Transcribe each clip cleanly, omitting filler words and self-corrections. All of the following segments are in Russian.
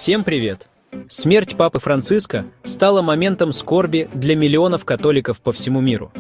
Всем привет! Смерть Папы Франциска стала моментом скорби для миллионов католиков по всему миру.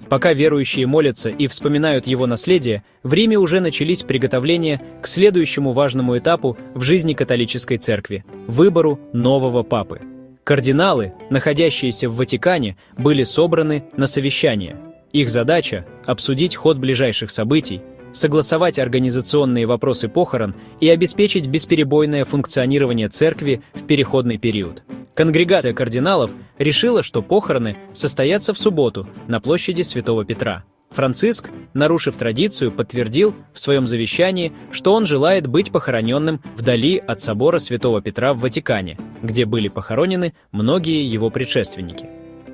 Пока верующие молятся и вспоминают его наследие, в Риме уже начались приготовления к следующему важному этапу в жизни католической церкви – выбору нового папы. Кардиналы, находящиеся в Ватикане, были собраны на совещание. Их задача – обсудить ход ближайших событий, согласовать организационные вопросы похорон и обеспечить бесперебойное функционирование церкви в переходный период. Конгрегация кардиналов решила, что похороны состоятся в субботу на площади Святого Петра. Франциск, нарушив традицию, подтвердил в своем завещании, что он желает быть похороненным вдали от собора Святого Петра в Ватикане, где были похоронены многие его предшественники.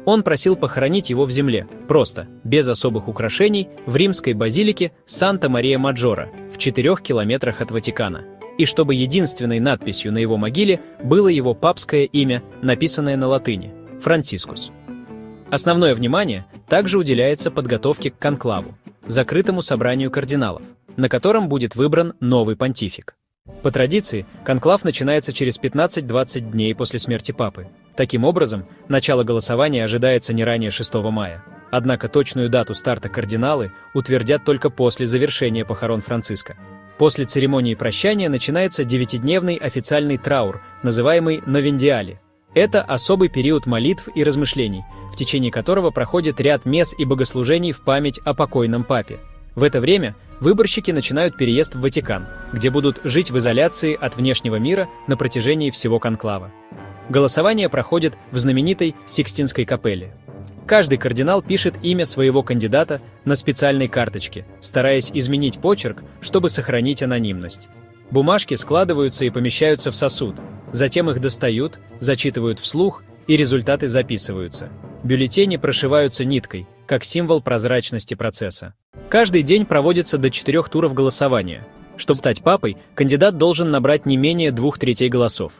Он просил похоронить его в земле, просто, без особых украшений, в римской базилике Санта-Мария-Маджора, в 4 километрах от Ватикана, и чтобы единственной надписью на его могиле было его папское имя, написанное на латыни – Францискус. Основное внимание также уделяется подготовке к конклаву, закрытому собранию кардиналов, на котором будет выбран новый понтифик. По традиции, конклав начинается через 15-20 дней после смерти папы. Таким образом, начало голосования ожидается не ранее 6 мая. Однако точную дату старта кардиналы утвердят только после завершения похорон Франциска. После церемонии прощания начинается 9-дневный официальный траур, называемый новендиали. Это особый период молитв и размышлений, в течение которого проходит ряд мес и богослужений в память о покойном папе. В это время выборщики начинают переезд в Ватикан, где будут жить в изоляции от внешнего мира на протяжении всего конклава. Голосование проходит в знаменитой Сикстинской капелле. Каждый кардинал пишет имя своего кандидата на специальной карточке, стараясь изменить почерк, чтобы сохранить анонимность. Бумажки складываются и помещаются в сосуд, затем их достают, зачитывают вслух, и результаты записываются. Бюллетени прошиваются ниткой, как символ прозрачности процесса. Каждый день проводится до 4 туров голосования. Чтобы стать папой, кандидат должен набрать не менее 2/3 голосов.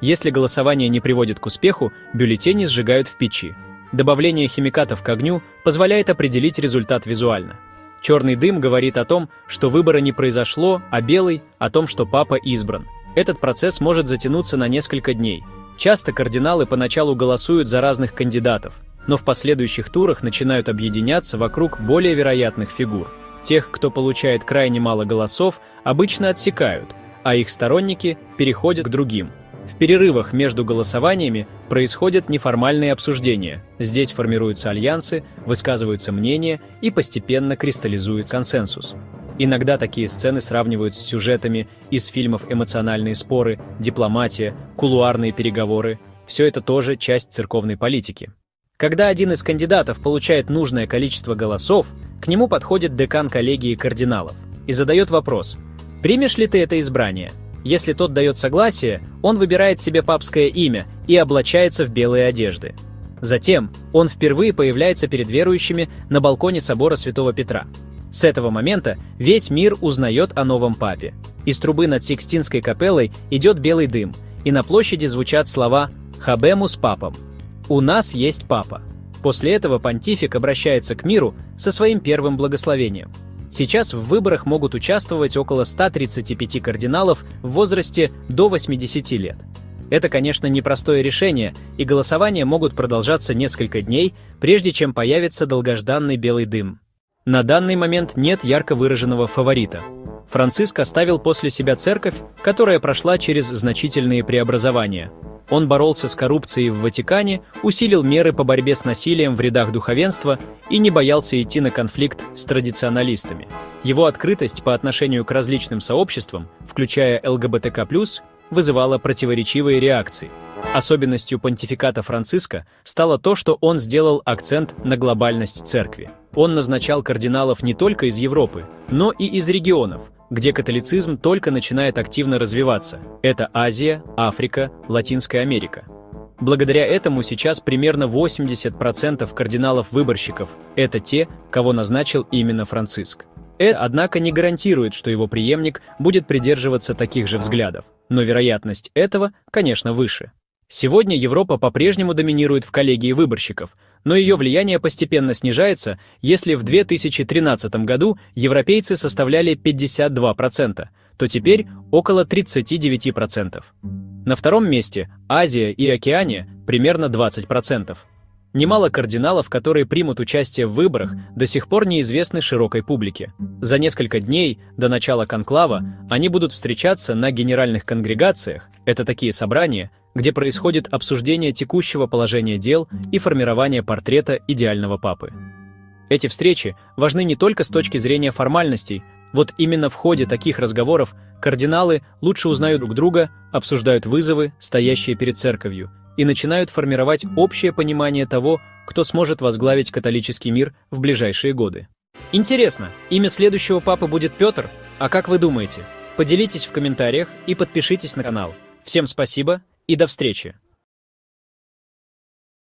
Если голосование не приводит к успеху, бюллетени сжигают в печи. Добавление химикатов к огню позволяет определить результат визуально. Черный дым говорит о том, что выбора не произошло, а белый – о том, что папа избран. Этот процесс может затянуться на несколько дней. Часто кардиналы поначалу голосуют за разных кандидатов, но в последующих турах начинают объединяться вокруг более вероятных фигур. Тех, кто получает крайне мало голосов, обычно отсекают, а их сторонники переходят к другим. В перерывах между голосованиями происходят неформальные обсуждения. Здесь формируются альянсы, высказываются мнения и постепенно кристаллизуется консенсус. Иногда такие сцены сравнивают с сюжетами из фильмов «Эмоциональные споры», «Дипломатия», «Кулуарные переговоры». Все это тоже часть церковной политики. Когда один из кандидатов получает нужное количество голосов, к нему подходит декан коллегии кардиналов и задает вопрос: «Примешь ли ты это избрание?» Если тот дает согласие, он выбирает себе папское имя и облачается в белые одежды. Затем он впервые появляется перед верующими на балконе собора Святого Петра. С этого момента весь мир узнает о новом папе. Из трубы над Сикстинской капеллой идет белый дым, и на площади звучат слова «Хабемус папам» – «У нас есть папа». После этого понтифик обращается к миру со своим первым благословением. Сейчас в выборах могут участвовать около 135 кардиналов в возрасте до 80 лет. Это, конечно, непростое решение, и голосования могут продолжаться несколько дней, прежде чем появится долгожданный белый дым. На данный момент нет ярко выраженного фаворита. Франциск оставил после себя церковь, которая прошла через значительные преобразования. Он боролся с коррупцией в Ватикане, усилил меры по борьбе с насилием в рядах духовенства и не боялся идти на конфликт с традиционалистами. Его открытость по отношению к различным сообществам, включая ЛГБТК+, вызывала противоречивые реакции. Особенностью понтификата Франциска стало то, что он сделал акцент на глобальность церкви. Он назначал кардиналов не только из Европы, но и из регионов, где католицизм только начинает активно развиваться. Это Азия, Африка, Латинская Америка. Благодаря этому сейчас примерно 80% кардиналов-выборщиков – это те, кого назначил именно Франциск. Это, однако, не гарантирует, что его преемник будет придерживаться таких же взглядов, но вероятность этого, конечно, выше. Сегодня Европа по-прежнему доминирует в коллегии выборщиков, но ее влияние постепенно снижается, если в 2013 году европейцы составляли 52%, то теперь около 39%. На втором месте Азия и Океания примерно 20%. Немало кардиналов, которые примут участие в выборах, до сих пор неизвестны широкой публике. За несколько дней до начала конклава они будут встречаться на генеральных конгрегациях, это такие собрания, где происходит обсуждение текущего положения дел и формирование портрета идеального папы. Эти встречи важны не только с точки зрения формальностей, вот именно в ходе таких разговоров кардиналы лучше узнают друг друга, обсуждают вызовы, стоящие перед церковью, и начинают формировать общее понимание того, кто сможет возглавить католический мир в ближайшие годы. Интересно, имя следующего папы будет Петр? А как вы думаете? Поделитесь в комментариях и подпишитесь на канал. Всем спасибо и до встречи!